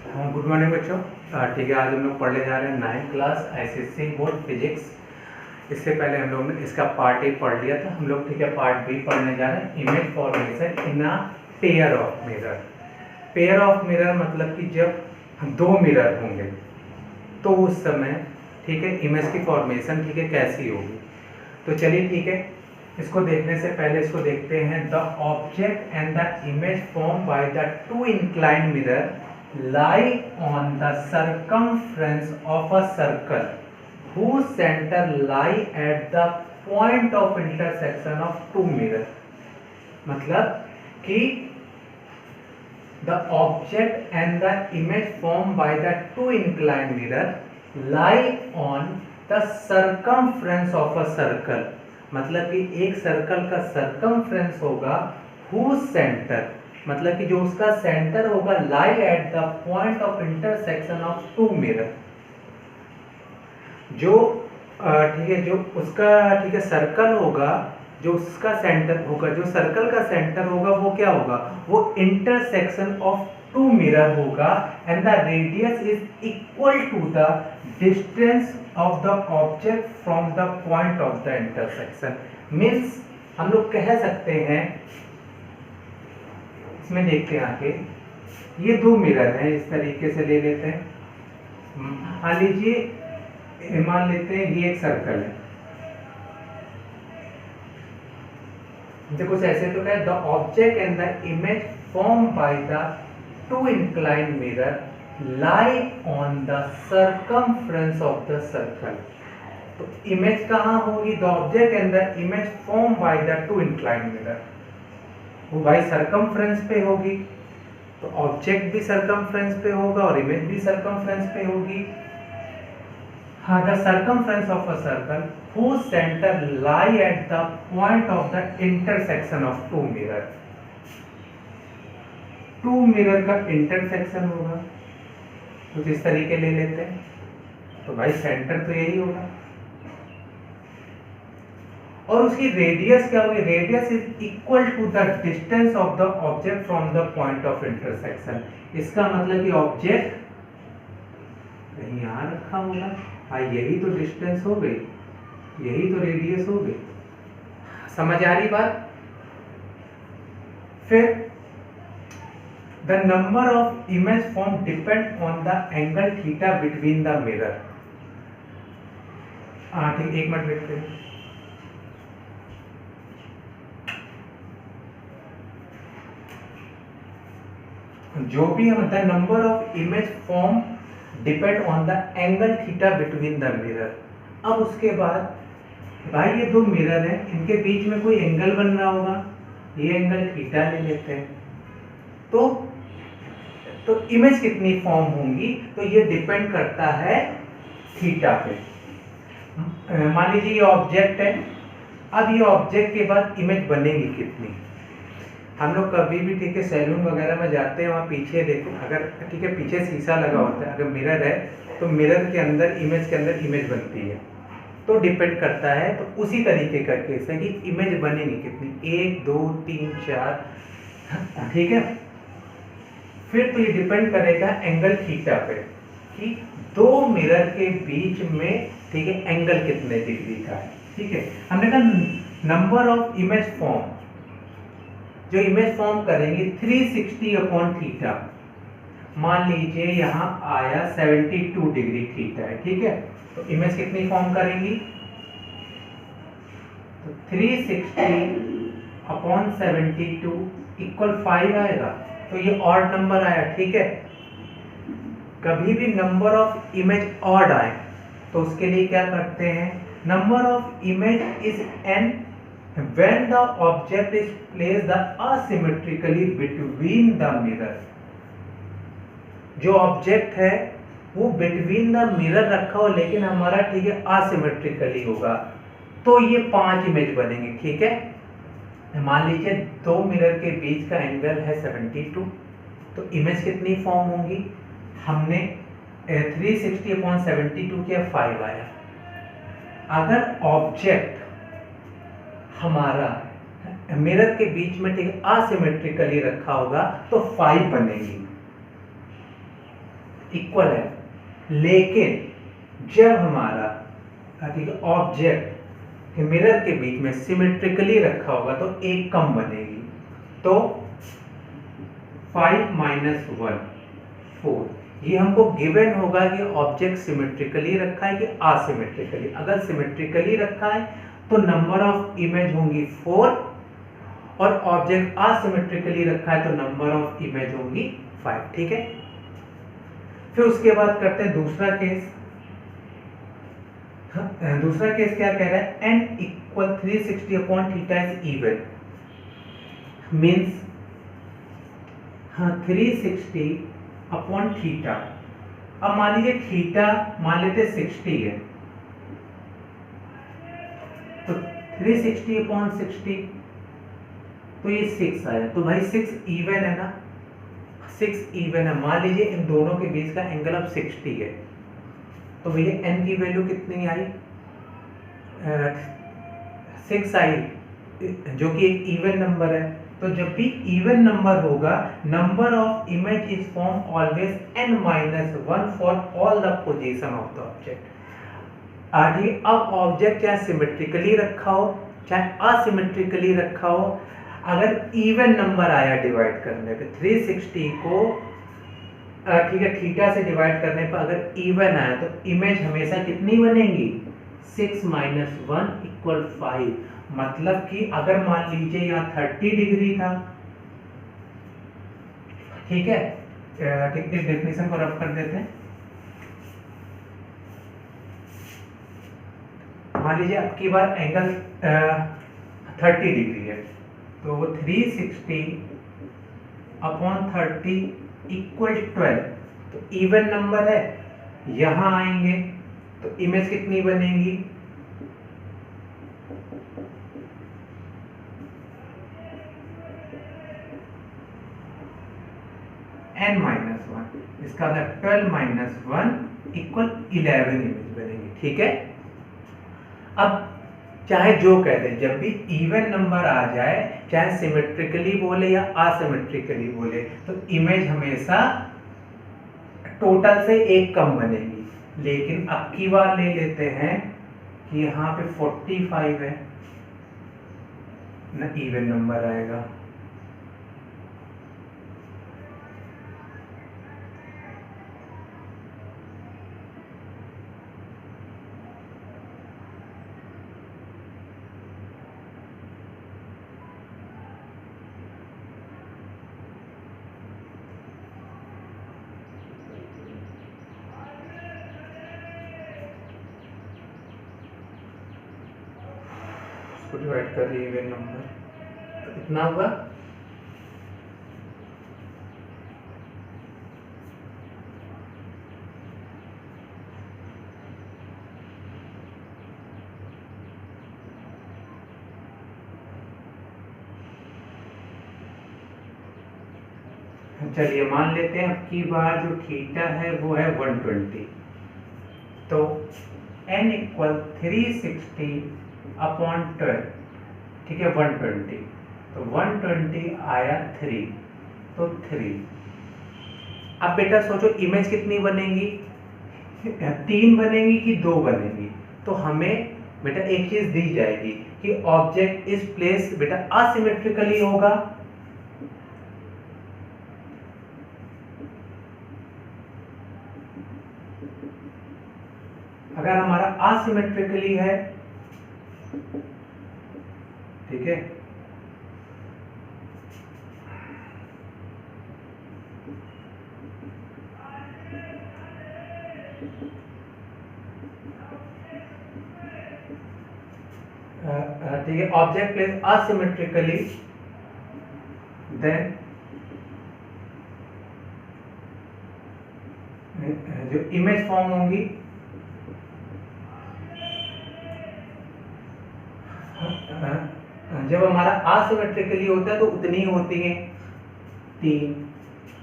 Good morning बच्चों। ठीक है, आज हम लोग पढ़ने जा रहे हैं 9th class ICSE board physics. इससे पहले हम लोग ने इसका पार्ट ए पढ़ लिया था। हम लोग ठीक है पार्ट बी पढ़ने जा रहे हैं, image formation in a pair of mirror. Pair of mirror मतलब कि जब दो मिरर होंगे तो उस समय ठीक है इमेज की फॉर्मेशन ठीक है कैसी होगी। तो चलिए ठीक है, इसको देखने से पहले इसको देखते हैं। The object and the image form by the two inclined mirror lie on the circumference of a circle whose center lie at the point of intersection of two mirror। मतलब कि the object and the image formed by the two inclined mirror lie on the circumference of a circle। मतलब कि एक circle का circumference होगा whose center मतलब कि जो उसका सेंटर होगा lie at the point of intersection of two mirror. जो ठीक है जो उसका ठीक है सर्कल होगा, जो उसका सेंटर होगा, जो सर्कल का सेंटर होगा वो क्या होगा, वो इंटरसेक्शन ऑफ टू मिरर होगा and the radius is equal to the distance of the object from the point of the intersection. Means हम लोग कह सकते हैं, इसमें देखते हैं आगे, ये दो मिरर हैं, इस तरीके से ले लेते हैं। मान लीजिए, मान लेते हैं ये एक सर्कल है। देखो ऐसे तो क्या है, the object and the image form by the two inclined mirror lie on the circumference of the circle. तो इमेज कहाँ होगी, the object and the image form by the two inclined mirror, वो भाई सरकमफ्रेंस पे होगी। तो object भी circumference पे होगा और इमेज भी सरकमफ्रेंस पे होगी। हाँ, the circumference of a circle whose center lie at the point of the intersection of two mirror। Two mirror का इंटरसेक्शन होगा, कुछ इस तरीके ले लेते हैं। तो भाई सेंटर तो यही होगा और उसकी रेडियस क्या होगी, radius is equal to the distance of the object from the point of intersection. इसका मतलब कि ऑब्जेक्ट कहीं यहां रखा होगा, हाँ यही तो डिस्टेंस हो गई, यही तो रेडियस हो गई। समझ आ रही बात। फिर the number of image form depend on the angle theta between the mirror. हाँ ठीक, एक मिनट वेट करिए। जो भी हम, the number of image form depend on the angle theta between the mirror. अब उसके बाद भाई ये दो मिरर हैं, इनके बीच में कोई एंगल बन रहा होगा, ये एंगल थीटा ले लेते हैं। तो इमेज कितनी फॉर्म होंगी, तो ये डिपेंड करता है थीटा पे। मान लीजिए ये ऑब्जेक्ट है, अब ये ऑब्जेक्ट के बाद इमेज बनेगी कितनी। हम लोग कभी भी ठीक है सैलून वगैरह में जाते हैं, वहाँ पीछे देखो, अगर ठीक है पीछे शीशा लगा होता है, अगर मिरर है तो मिरर के अंदर इमेज बनती है। तो डिपेंड करता है, तो उसी तरीके का केस है कि इमेज बनेगी कितनी, 1 2 3 4, ठीक है। फिर तो ये डिपेंड करेगा एंगल थीटा पे कि दो मिरर के बीच में ठीक है एंगल कितने डिग्री का है। ठीक है, हमने कहा नंबर ऑफ इमेज फॉर्म, जो इमेज फॉर्म करेंगे 360 अपॉन थीटा। मान लीजिए यहाँ आया 72 डिग्री थीटा है, ठीक है। तो इमेज कितनी फॉर्म करेंगी, तो 360 अपॉन 72 इक्वल 5 आएगा। तो ये ऑड नंबर आया, ठीक है। कभी भी नंबर ऑफ इमेज ऑड आए तो उसके लिए क्या करते हैं, number of image is an when the object is placed asymmetrically between the mirror। जो ऑब्जेक्ट है वो बिटवीन द मिरर रखा हो लेकिन हमारा ठीक है असिमेट्रिकली होगा, तो ये 5 इमेज बनेंगे, ठीक है। मान लीजिए दो मिरर के बीच का एंगल है 72, तो इमेज कितनी फॉर्म होंगी, हमने 360/72 किया, 5 आया। अगर ऑब्जेक्ट हमारा मिरर के बीच में ठीक असिमेट्रिकली रखा होगा तो 5 बनेगी। इक्वल है, लेकिन जब हमारा ठीक है ऑब्जेक्ट मिरर के बीच में सिमेट्रिकली रखा होगा तो एक कम बनेगी। तो 5 माइनस 1 4, ये हमको गिवन होगा कि ऑब्जेक्ट सिमेट्रिकली रखा है कि असिमेट्रिकली। अगर सिमेट्रिकली रखा है तो नंबर ऑफ इमेज होंगी 4, और ऑब्जेक्ट असिमेट्रिकली रखा है तो नंबर ऑफ इमेज होंगी 5। ठीक है, फिर उसके बाद करते हैं दूसरा केस। दूसरा केस क्या कह रहा है, n equal 360 upon theta is even, means 360 upon theta. अब मान लीजिए थीटा मान लेते 60 है, तो 360 अपॉन 60 तो ये 6 आया। तो भाई 6 इवन है ना, 6 इवन है। मान लीजिए इन दोनों के बीच का एंगल अब 60 है, तो भैया n की वैल्यू कितनी आई, 6 आई, जो कि एक इवन नंबर है। तो जब भी इवन नंबर होगा, number of image is form always n-1 for all the position of the object. ठीक, अब ऑब्जेक्ट चाहे सिमेट्रिकली रखा हो चाहे असिमेट्रिकली रखा हो, अगर इवन नंबर आया डिवाइड करने पे 360 को ठीक है थीटा से डिवाइड करने पर अगर इवन आया तो इमेज हमेशा कितनी बनेगी, 6 माइनस 1 इक्वल 5। मतलब कि अगर मान लीजिए यहाँ 30 डिग्री था, ठीक है, ठीक है, डेफिनेशन को रफ कर देते हैं। मान लीजिए अब की बार एंगल 30 डिग्री है, तो 360 अपॉन 30 इक्वल 12, तो इवन नंबर है, यहां आएंगे तो इमेज कितनी बनेगी, n-1। इसका मतलब 12 माइनस 1 इक्वल 11 इमेज बनेगी। ठीक है, अब चाहे जो कहते हैं, जब भी इवन नंबर आ जाए, चाहे सिमेट्रिकली बोले या असिमेट्रिकली बोले, तो इमेज हमेशा टोटल से एक कम बनेगी। लेकिन अब की बार ले लेते हैं कि यहाँ पे 45 है ना, इवन नंबर आएगा। इसको डिवाइड कर दिए इवन नंबर, तो कितना होगा, चलिए मान लेते हैं अब की बार जो थीटा है वो है 120, तो n इक्वल 360 अपॉन 12, ठीक है 120, तो 120 आया 3, तो 3। अब बेटा सोचो इमेज कितनी बनेगी, 3 बनेगी कि 2 बनेगी। तो हमें बेटा एक चीज दी जाएगी कि ऑब्जेक्ट इज प्लेस बेटा असिमेट्रिकली होगा, अगर हमारा असिमेट्रिकली है, ठीक है, ठीक है, ऑब्जेक्ट प्लेस असिमेट्रिकली, देन जो इमेज फॉर्म होंगी जब हमारा असिमेट्रिकली होता है तो उतनी होती है 3।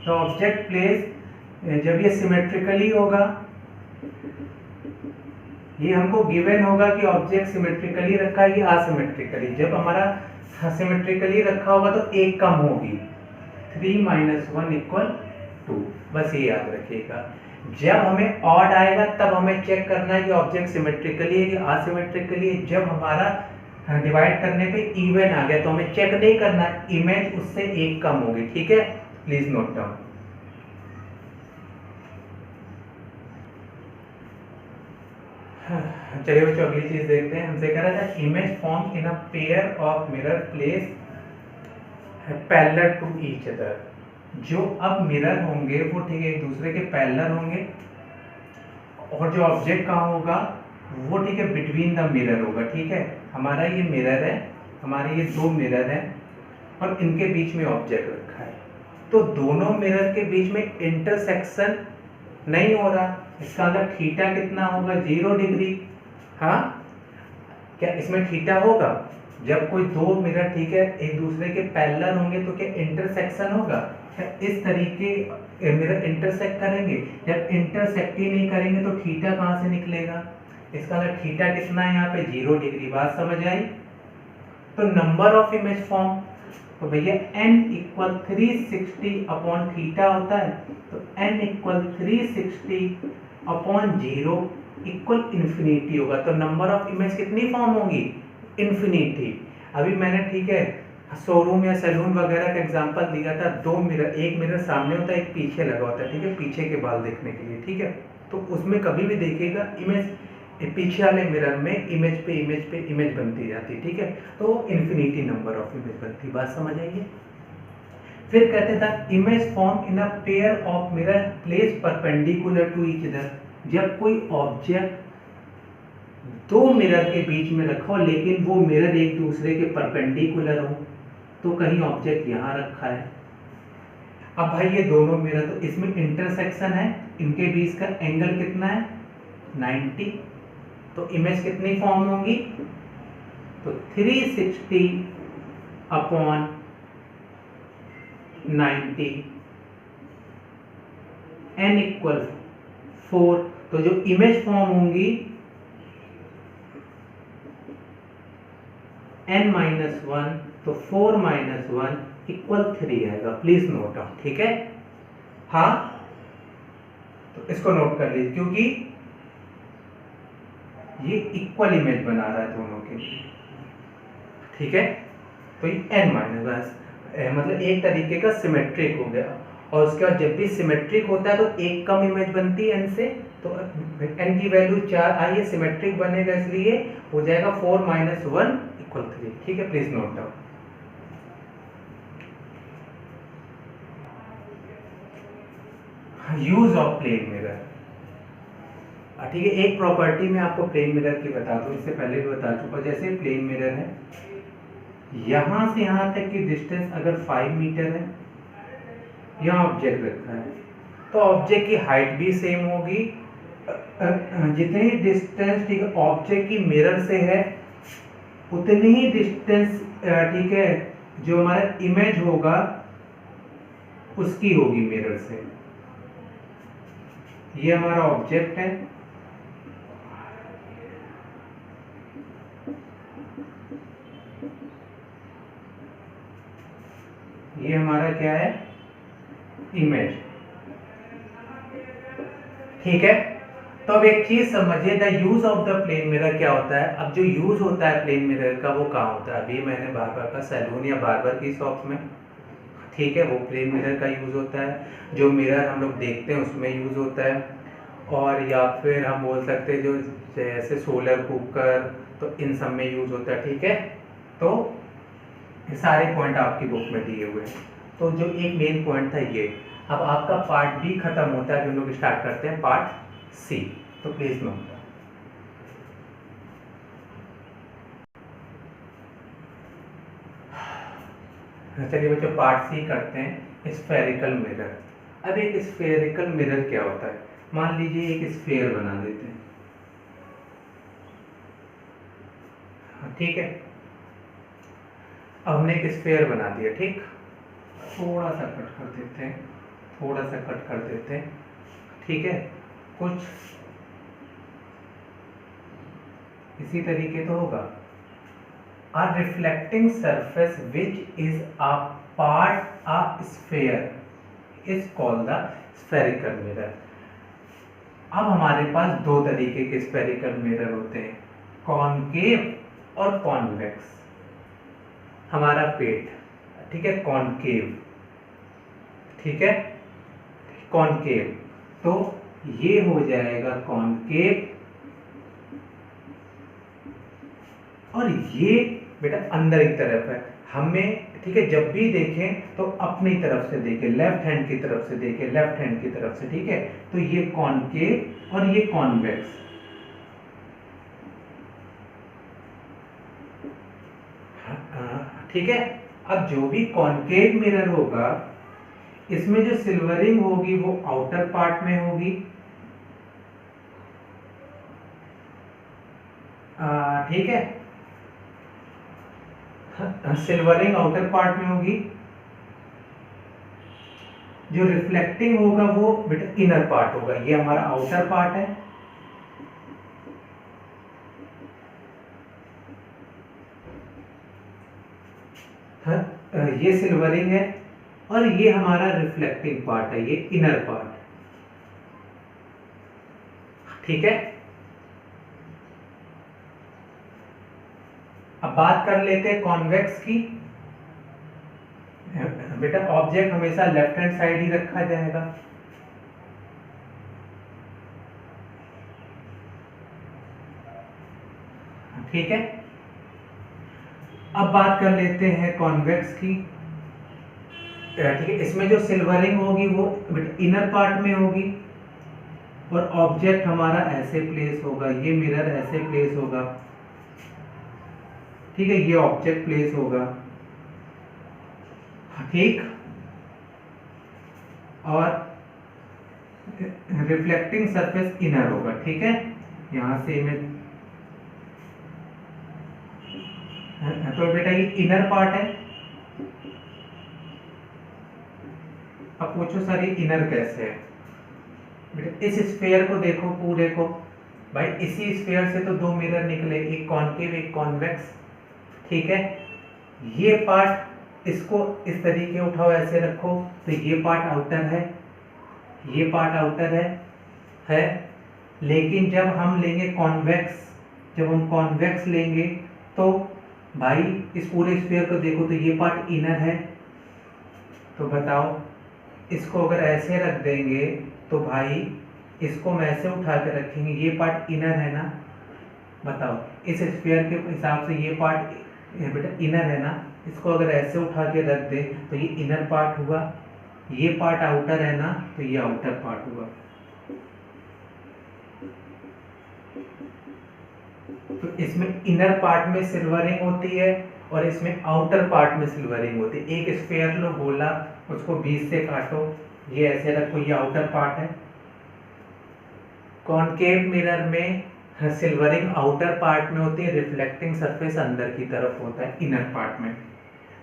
तो ऑब्जेक्ट प्लेस जब ये सिमेट्रिकली होगा, ये हमको गिवन होगा कि ऑब्जेक्ट सिमेट्रिकली रखा है कि असिमेट्रिकली। जब हमारा सिमेट्रिकली रखा होगा तो एक कम होगी, 3 माइनस 1 इक्वल 2, बस ये याद रखिएगा। जब हमें ऑड आएगा तब हमें चेक करना है कि ऑब्जेक्ट सिमेट्रिकली है कि असिमेट्रिकली है। जब हमारा डिवाइड करने पे इवन आ गया तो हमें चेक नहीं करना, इमेज उससे एक कम होगी। ठीक है, प्लीज नोट डाउन। चलिए बच्चों अगली चीज देखते हैं। हमसे कह रहा था image form in a pair of mirror place parallel to each other. जो अब मिरर होंगे वो ठीक है एक दूसरे के पैरेलल होंगे, और जो ऑब्जेक्ट कहाँ होगा वो ठीक है बिटवीन द मिरर होगा। ठीक है, हमारा ये मिरर है, हमारे ये दो मिरर हैं और इनके बीच में ऑब्जेक्ट रखा है, तो दोनों मिरर के बीच में इंटरसेक्शन नहीं हो रहा। इसका मतलब थीटा कितना होगा, 0 डिग्री। हाँ, क्या इसमें थीटा होगा? जब कोई दो मिरर ठीक है एक दूसरे के पैरेलल होंगे तो क्या इंटरसेक्शन होगा? क्या इस तरीके मिरर इंटरसेक्ट करेंगे? जब इंटरसेक्ट ही नहीं करेंगे तो थीटा कहाँ से निकलेगा? इसका मतलब थीटा कितना है यहाँ पे, 0 डिग्री। बात समझ आई? तो नंबर ऑफ इमेज फॉर्म, तो भैया n इक्वल 360 अपॉन थीटा होता है, तो n equal 360 upon 0 equal infinity होगा। तो नंबर ऑफ इमेज कितनी फॉर्म होंगी? इन्फिनिटी। अभी मैंने ठीक है शोरूम या सैलून वगैरह का एग्जांपल दिया था, दो मिरर, एक मिरर सामने होता है एक पीछे लगा होता है। ठीक है, पीछे के बाल देखने के लिए। ठीक है, तो उसमें कभी भी देखिएगा इमेज पीछे वाले मिरर में इमेज पे इमेज बनती जाती। ठीक है, तो इन्फिनिटी नंबर ऑफ इमेज बनती। बात समझ आइए? फिर कहते था image form in a pair of mirror place perpendicular to each other. जब कोई ऑब्जेक्ट दो मिरर के बीच में रखा हो लेकिन वो मिरर एक दूसरे के परपेंडिकुलर हो, तो कहीं ऑब्जेक्ट यहाँ रखा है। अब भाई ये दोनों मिरर, तो इसमें इंटरसेक्शन है, इनके बीच का एंगल कितना है, 90। तो इमेज कितनी फॉर्म होंगी? तो 360 अपॉन 90, n इक्वल 4। तो जो इमेज फॉर्म होंगी n-1, तो 4 - 1 इक्वल 3 आएगा। Please note down. ठीक है, हाँ, तो इसको नोट कर लीजिए क्योंकि ये इक्वल इमेज बना रहा है दोनों के लिए। ठीक है, तो ये n-1 मतलब एक तरीके का सिमेट्रिक हो गया। और उसके बाद जब भी सिमेट्रिक होता है तो एक कम इमेज बनती है n से, तो n की वैल्यू 4 आई है, सिमेट्रिक बनेगा इसलिए हो जाएगा 4 - 1 इक्वल 3। ठीक है, please note down. Use of plane mirror. ठीक है, एक प्रॉपर्टी में आपको प्लेन मिरर की बता दूं, इससे पहले भी बता चुका। जैसे प्लेन मिरर है, यहां से यहां तक की डिस्टेंस अगर 5 मीटर है, यहाँ ऑब्जेक्ट रखा है, तो ऑब्जेक्ट की हाइट भी सेम होगी। जितनी डिस्टेंस ठीक है ऑब्जेक्ट की मिरर से है, उतनी ही डिस्टेंस ठीक है जो हमारा इमेज होगा उसकी होगी मिरर से। ये हमारा ऑब्जेक्ट है, ये हमारा क्या है, इमेज। ठीक है, तो अब एक चीज समझिए, the use of the plane mirror क्या होता है। अब जो यूज होता है प्लेन मिरर का वो कहाँ होता है? अभी मैंने बार्बर का सैलून या बार्बर की शॉप में, ठीक है, वो प्लेन मिरर का यूज होता है। जो मिरर हम लोग देखते हैं उसमें यूज होता है, और या फिर हम बोल सकते हैं जो जैसे सोलर कुकर, तो इन सब में यूज होता है। ठीक है, तो ये सारे पॉइंट आपकी बुक में दिए हुए हैं। तो जो एक मेन पॉइंट था ये। अब आपका पार्ट बी खत्म होता है, जो लोग स्टार्ट करते हैं पार्ट सी। तो प्लीज नोट। चलिए बच्चों पार्ट सी करते हैं, स्फेरिकल मिरर। अब एक स्फेरिकल मिरर क्या होता है? मान लीजिए एक स्फेयर बना देते हैं, ठीक है। अब हमने एक स्फेयर बना दिया, ठीक, थोड़ा सा कट कर देते हैं, थोड़ा सा कट कर देते हैं, ठीक है। कुछ इसी तरीके तो होगा। A reflecting surface which is a part a sphere is called the spherical mirror। अब हमारे पास दो तरीके के स्फेरिकल मिरर होते हैं, कॉनकेव और कॉन्वेक्स। हमारा पेट, ठीक है, कॉनकेव, ठीक है, कॉनकेव, तो ये हो जाएगा कॉनकेव, और ये बेटा अंदर की तरफ है। हमें, ठीक है, जब भी देखें तो अपनी तरफ से देखें, लेफ्ट हैंड की तरफ से देखें, लेफ्ट हैंड की तरफ से, ठीक है। तो ये कॉनकेव और ये कॉन्वेक्स। ठीक है। अब जो भी कॉनकेव मिरर होगा, इसमें जो सिल्वरिंग होगी वो आउटर पार्ट में होगी, ठीक है, सिल्वरिंग आउटर पार्ट में होगी। जो रिफ्लेक्टिंग होगा वो बेटा इनर पार्ट होगा। ये हमारा आउटर पार्ट है, ये सिल्वरिंग है, और ये हमारा रिफ्लेक्टिंग पार्ट है, ये इनर पार्ट, ठीक है। अब बात कर लेते हैं कॉन्वेक्स की। बेटा ऑब्जेक्ट हमेशा लेफ्ट हैंड साइड ही रखा जाएगा, ठीक है। अब बात कर लेते हैं कॉन्वेक्स की, ठीक है। इसमें जो सिल्वरिंग होगी वो इनर पार्ट में होगी, और ऑब्जेक्ट हमारा ऐसे प्लेस होगा, ये मिरर ऐसे प्लेस होगा, ठीक है, ये ऑब्जेक्ट प्लेस होगा, ठीक। और रिफ्लेक्टिंग सरफेस इनर होगा, ठीक है। यहां से इमेज, तो बेटा ये इनर पार्ट है। अब पूछो सर ये इनर कैसे है? बेटा इस स्फीयर को देखो पूरे को, भाई इसी स्फीयर से तो दो मिरर निकले, एक कॉनकेव एक कॉन्वेक्स, ठीक है। ये पार्ट, इसको इस तरीके उठाओ, ऐसे रखो, तो ये पार्ट आउटर है, ये पार्ट आउटर है। लेकिन जब हम लेंगे कॉन्वेक्स, जब हम कॉन्वेक्स लेंगे तो भाई इस पूरे स्फीयर को देखो, तो ये पार्ट इनर है। तो बताओ, इसको अगर ऐसे रख देंगे तो भाई इसको हम ऐसे उठा के रखेंगे, ये पार्ट इनर है ना। बताओ इस स्फीयर के हिसाब से ये पार्ट बेटा इनर है ना, इसको अगर ऐसे उठा के रख दे तो ये इनर पार्ट हुआ, ये पार्ट आउटर है ना, तो ये आउटर पार्ट हुआ। तो इसमें इनर पार्ट में सिल्वरिंग होती है और इसमें आउटर पार्ट में सिल्वरिंग होती है। एक स्फीयर लो गोला, उसको बीच से काटो, ये ऐसे रखो, ये आउटर पार्ट है। कॉनकेव मिरर में सिल्वरिंग आउटर पार्ट में होती है, रिफ्लेक्टिंग सरफेस अंदर की तरफ होता है, इनर पार्ट में।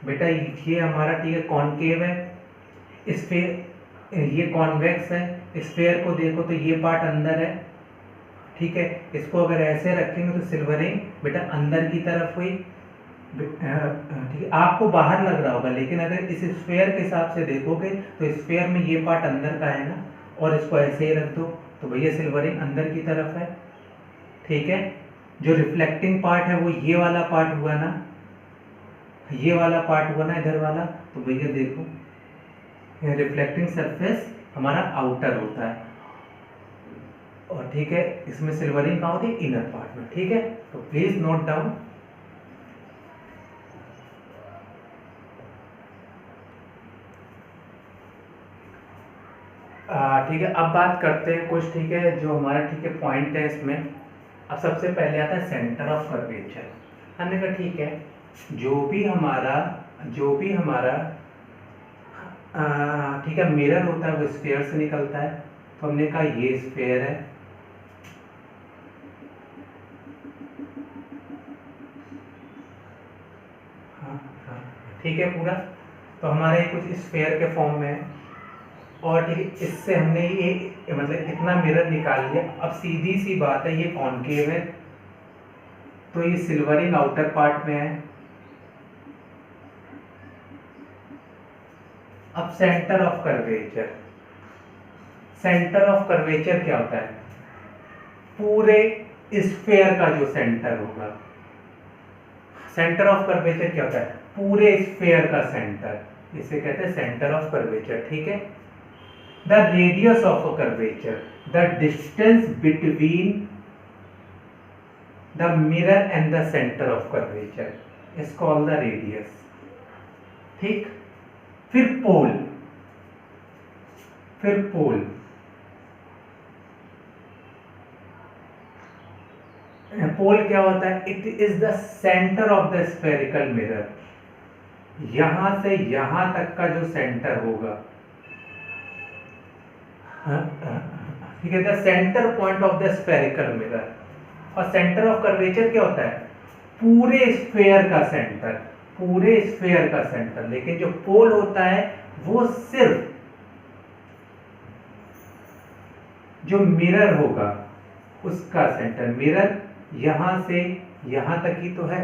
बेटा ये हमारा, ठीक है, कॉनकेव है, स्फीयर ये कॉन्वेक्स है। स्फीयर को देखो तो ये पार्ट अंदर है, ठीक है। इसको अगर ऐसे रखेंगे तो सिल्वरिंग बेटा अंदर की तरफ हुई, ठीक है। आपको बाहर लग रहा होगा, लेकिन अगर इस स्फीयर के हिसाब से देखोगे तो स्फीयर में ये पार्ट अंदर का है ना, और इसको ऐसे ही रख दो तो भैया सिल्वरिंग अंदर की तरफ है, ठीक है। जो रिफ्लेक्टिंग पार्ट है वो ये वाला पार्ट हुआ ना, ये वाला पार्ट हुआ ना, इधर वाला। तो भैया देखो रिफ्लेक्टिंग सरफेस हमारा आउटर होता है, और ठीक है, इसमें सिल्वरिंग कहाँ होती है? इनर पार्ट में, ठीक है। तो प्लीज नोट डाउन। ठीक है, अब बात करते हैं कुछ, ठीक है, जो हमारा, ठीक है, पॉइंट है इसमें। अब सबसे पहले आता है सेंटर ऑफ कर्वेचर। हमने कहा ठीक है, जो भी हमारा ठीक है मिरर होता है वो स्फीयर से निकलता है। तो हमने कहा ये स्फीयर है, ठीक है पूरा। तो हमारे कुछ स्फीयर के फॉर्म में है, और ठीक है, इससे हमने ये मतलब इतना मिरर निकाल लिया। अब सीधी सी बात है, ये कॉनकेव है तो ये सिल्वरिंग आउटर पार्ट में है। अब centre of curvature, centre of curvature क्या होता है? पूरे स्फेयर का जो सेंटर होगा, सेंटर ऑफ कर्वेचर क्या होता है, पूरे स्फेयर का सेंटर, इसे कहते हैं सेंटर ऑफ कर्वेचर, ठीक है। The radius of a curvature, the distance between the mirror and the centre of curvature is called the radius, ठीक। फिर पोल, पोल क्या होता है, it is the centre of the spherical mirror, यहां से यहां तक का जो सेंटर होगा, ठीक है, the centre point of the spherical mirror. और सेंटर ऑफ कर्वेचर क्या होता है, पूरे स्फेयर का सेंटर, पूरे स्फेयर का सेंटर। लेकिन जो पोल होता है वो सिर्फ जो मिरर होगा उसका सेंटर, मिरर यहां से यहां तक ही तो है,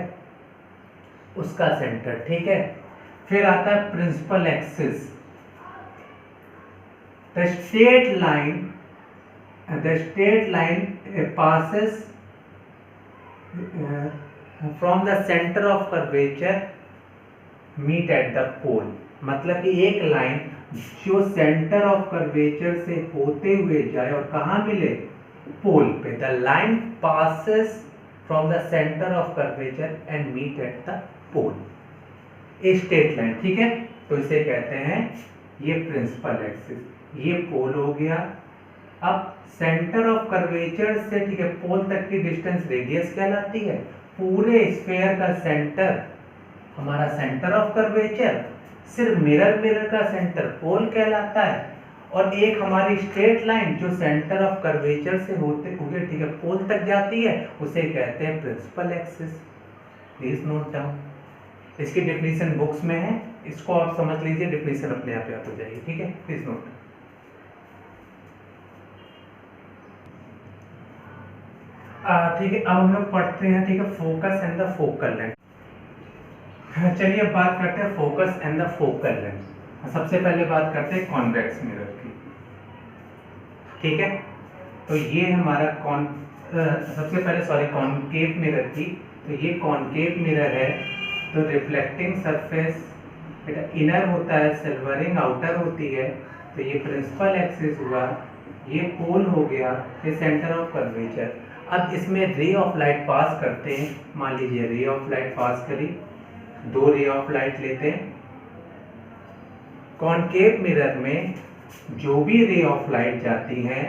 उसका सेंटर, ठीक है। फिर आता है principal axis, the straight line passes from the center of curvature meet at the pole। मतलब कि एक लाइन जो सेंटर ऑफ कर्वेचर से होते हुए जाए और कहाँ मिले, पोल पे। The line passes from the center of curvature and meet at the pole, a straight line, ठीक है। तो इसे कहते हैं, ये प्रिंसिपल एक्सिस, ये पोल हो गया। अब सेंटर ऑफ कर्वेचर से, ठीक है, पोल तक की डिस्टेंस रेडियस कहलाती है। पूरे स्फेयर का सेंटर हमारा सेंटर ऑफ कर्वेचर, सिर्फ मिरर का सेंटर पोल कहलाता है। और एक हमारी स्ट्रेट लाइन जो सेंटर ऑफ कर्वेचर से होते हुए, ठीक है, पोल तक जाती है, उसे कहते हैं principal axis. Please note down, इसकी डेफिनेशन बुक्स में है, इसको आप समझ लीजिए, डेफिनेशन अपने आप याद हो जाएगी, ठीक है। Please note. ठीक है, अब हम लोग पढ़ते हैं, ठीक है, focus and the focal length. चलिए बात करते हैं focus and the focal length. सबसे पहले बात करते हैं कॉन्वेक्स मिरर की, ठीक है। तो ये हमारा सबसे पहले कॉनकेव मिरर की। तो ये कॉनकेव मिरर है, तो रिफ्लेक्टिंग सरफेस इनर होता है, सिल्वरिंग आउटर होती है। तो ये प्रिंसिपल एक्सिस हुआ, ये पोल हो गया, ये सेंटर ऑफ कर्वेचर। अब इसमें रे ऑफ लाइट पास करते हैं, मान लीजिए रे ऑफ लाइट पास करी, दो रे ऑफ लाइट लेते हैं। कॉनकेव मिरर में जो भी रे ऑफ लाइट जाती हैं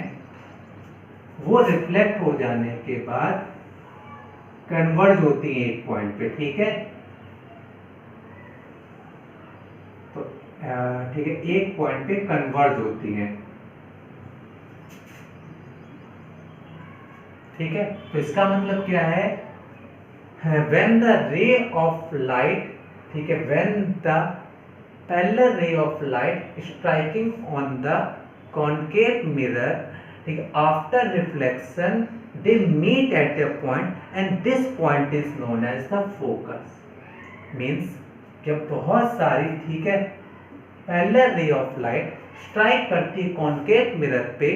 वो रिफ्लेक्ट हो जाने के बाद कन्वर्ज होती है एक पॉइंट पे, ठीक है। तो ठीक है, एक पॉइंट पे कन्वर्ज होती है, ठीक है। तो इसका मतलब क्या है, when the ray of light, ठीक है, when the parallel ray of light striking on the concave mirror, ठीक है, after reflection they meet at a point and this point is known as the focus। means जब बहुत सारी, ठीक है, parallel ray of light strike करती है concave mirror पे,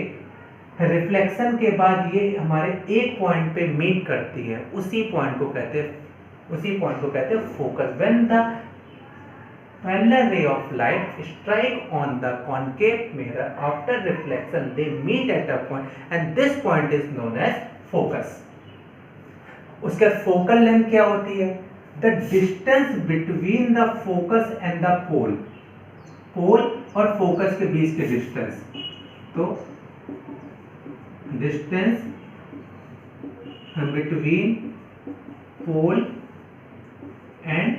रिफ्लेक्शन के बाद ये हमारे एक पॉइंट पे मीट करती है, उसी पॉइंट को कहते हैं focus. When the parallel ray of light strike on the concave mirror after reflection they meet at a point and this point is known as focus. उसके बाद फोकल लेंथ क्या होती है, the distance between the focus and the pole, pole और focus के बीच के distance. तो distance between pole and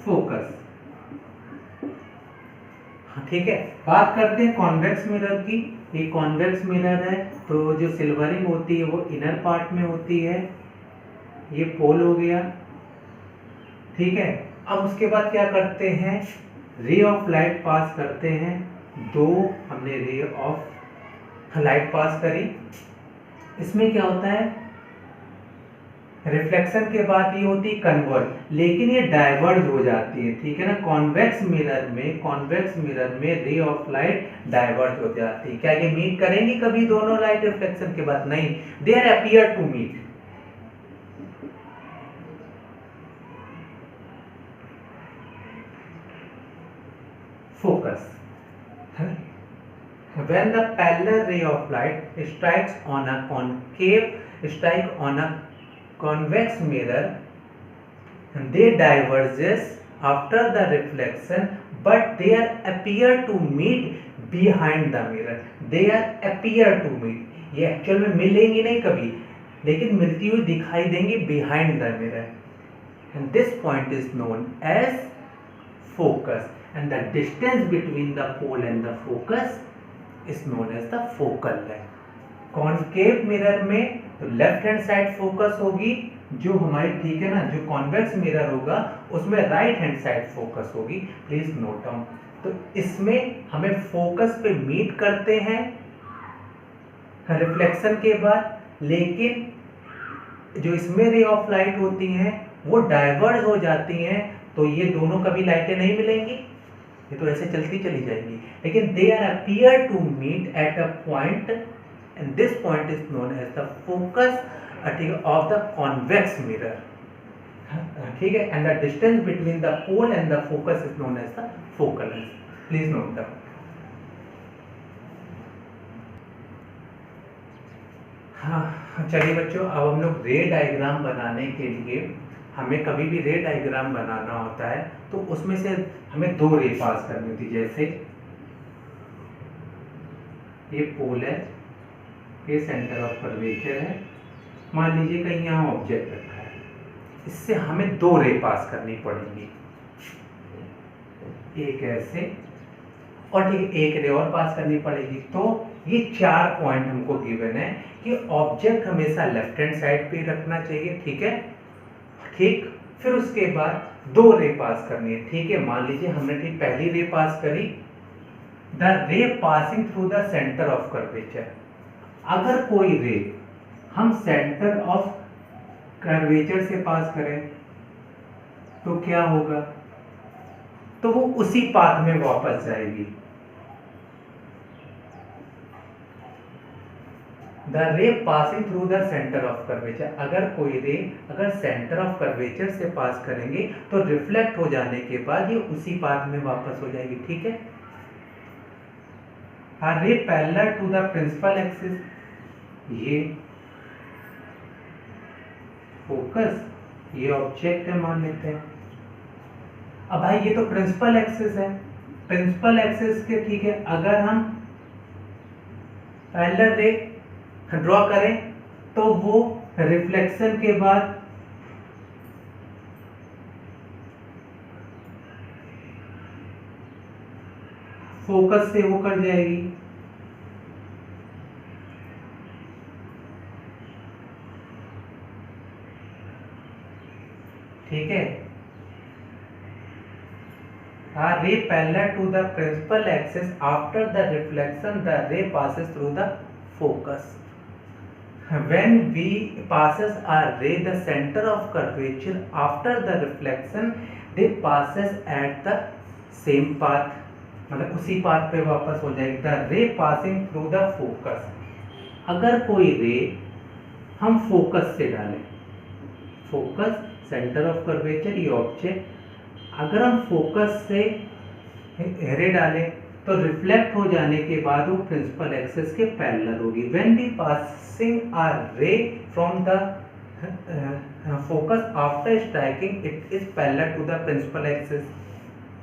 focus, ठीक है। बात करते हैं कॉन्वेक्स मिरर की। ये कॉन्वेक्स मिरर है, तो जो सिल्वरिंग होती है वो इनर पार्ट में होती है, ये पोल हो गया, ठीक है। अब उसके बाद क्या करते हैं, रे ऑफ लाइट पास करते हैं, दो हमने रे ऑफ लाइट पास करी। इसमें क्या होता है, रिफ्लेक्शन के बाद ये होती है कन्वर्ज, लेकिन ये डाइवर्ज हो जाती है, ठीक है ना। कॉन्वेक्स मिरर में रे ऑफ लाइट डाइवर्ज हो जाती है। क्या ये मीट करेंगी कभी दोनों लाइट रिफ्लेक्शन के बाद? नहीं, they are appear to meet. Focus, when the parallel ray of light strikes on a convex mirror, they diverges after the reflection, but they are appear to meet behind the mirror. They are appear to meet, ये actual में मिलेंगी नहीं कभी, लेकिन मिलती हुई दिखाई देंगी behind the mirror, and this point is known as focus, and the distance between the pole and the focus is known as the focal length. Concave mirror में तो लेफ्ट हैंड साइड फोकस होगी जो हमारी, ठीक है ना। जो convex mirror होगा उसमें राइट हैंड साइड फोकस होगी। Please note down. तो इसमें हमें फोकस पे मीट करते हैं रिफ्लेक्शन के बाद, लेकिन जो इसमें रे ऑफ लाइट होती हैं वो डाइवर्ज हो जाती हैं, तो ये दोनों कभी लाइटें नहीं मिलेंगी, ये तो ऐसे चलती चली जाएंगी, लेकिन they are appear to meet at a point, and this point is known as the focus of the convex mirror, ठीक है। And the distance between the pole and the focus is known as the focal length. Please note down. हाँ चलिए बच्चों, अब हम लोग रे diagram बनाने के लिए, हमें कभी भी रे डायग्राम बनाना होता है तो उसमें से हमें दो रे पास करनी होती है। जैसे ये पोल है, ये सेंटर ऑफ कर्वेचर है, मान लीजिए कहीं यहाँ ऑब्जेक्ट रखा है, इससे हमें दो रे पास करनी पड़ेंगी, एक ऐसे और ठीक है एक रे और पास करनी पड़ेगी। तो ये 4 पॉइंट हमको गिवन है कि ऑब्जेक्ट हमेशा लेफ्ट हैंड साइड पे रखना चाहिए, ठीक है, ठीक। फिर उसके बाद दो रे पास करनी है, ठीक है। मान लीजिए हमने ठीक पहली रे पास करी, द रे passing through the centre of curvature. अगर कोई रे हम सेंटर ऑफ कर्वेचर से पास करें तो क्या होगा, तो वो उसी पाथ में वापस जाएगी। द रे passing through the centre of curvature, अगर कोई रे अगर सेंटर ऑफ कर्वेचर से पास करेंगे तो रिफ्लेक्ट हो जाने के बाद ये उसी पाथ में वापस हो जाएगी, ठीक है। A ray parallel to the principal axis, ये फोकस, ये ऑब्जेक्ट है मान लेते हैं। अब भाई ये तो प्रिंसिपल एक्सिस है, प्रिंसिपल एक्सिस के, ठीक है, अगर हम पैरेलल रे ड्रॉ करें तो वो रिफ्लेक्शन के बाद फोकस से होकर जाएगी, ठीक है। A ray parallel to the principal axis, after the reflection the ray passes through the focus. When we passes a ray the center of curvature, after the reflection they passes at the same path, मतलब उसी path पे वापस हो जाएगी। The रे passing through the focus, अगर कोई रे हम फोकस से डालें, फोकस सेंटर ऑफ कर्वेचर ये ऑब्जेक्ट, अगर हम फोकस से रे डालें तो रिफ्लेक्ट हो जाने के बाद वो प्रिंसिपल एक्सिस के पैरेलल होगी। When we passing a ray from the focus after striking it is parallel to the principal axis,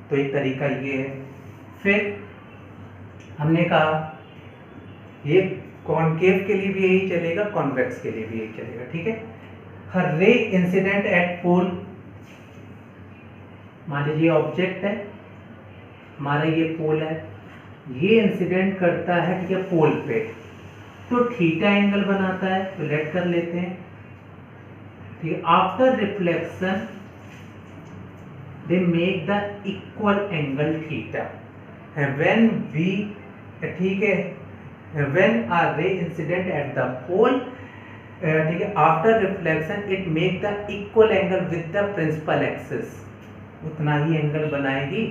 तो एक तरीका ये है। फिर हमने कहा ये कॉनकेव के लिए भी यही चलेगा, कॉन्वेक्स के लिए भी यही चलेगा, ठीक है। हर रे इंसिडेंट एट पोल, मान लीजिए ऑब्जेक्ट है हमारा, ये पोल है, ये इंसिडेंट करता है, ठीक है, पोल पे, तो थीटा एंगल बनाता है, तो लेट कर लेते हैं, ठीक है। After reflection they make the equal angle theta, when we, ठीक है, when a ray incident at the pole ठीक है, after reflection it make the equal angle with the principal axis, उतना ही एंगल बनाएगी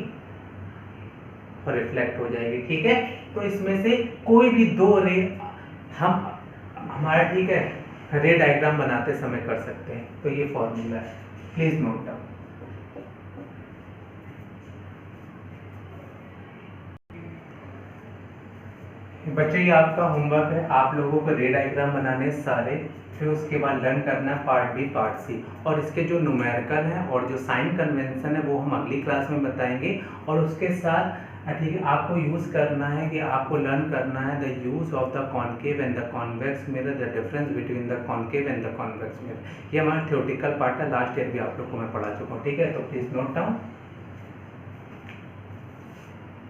और रिफ्लेक्ट हो जाएगी। ठीक है, तो इसमें से कोई भी दो रे हम हमारा ठीक है रे डायग्राम बनाते समय कर सकते हैं। तो ये फॉर्मूला है, प्लीज नोट डाउन। बच्चों ये आपका होमवर्क है, आप लोगों को रे डायग्राम बनाने सारे, फिर उसके बाद लर्न करना पार्ट बी पार्ट सी, और इसके जो न्यूमेरिकल हैं और जो साइन कन्वेंशन है वो हम अगली क्लास में बताएंगे। और उसके साथ ठीक है आपको यूज़ करना है कि आपको लर्न करना है the use of the concave and the convex mirror, the difference between the concave and the convex mirror. ये हमारा थ्योरेटिकल पार्ट है, लास्ट ईयर भी आप लोग को मैं पढ़ा चुका हूँ। ठीक है, तो प्लीज़ नोट डाउन।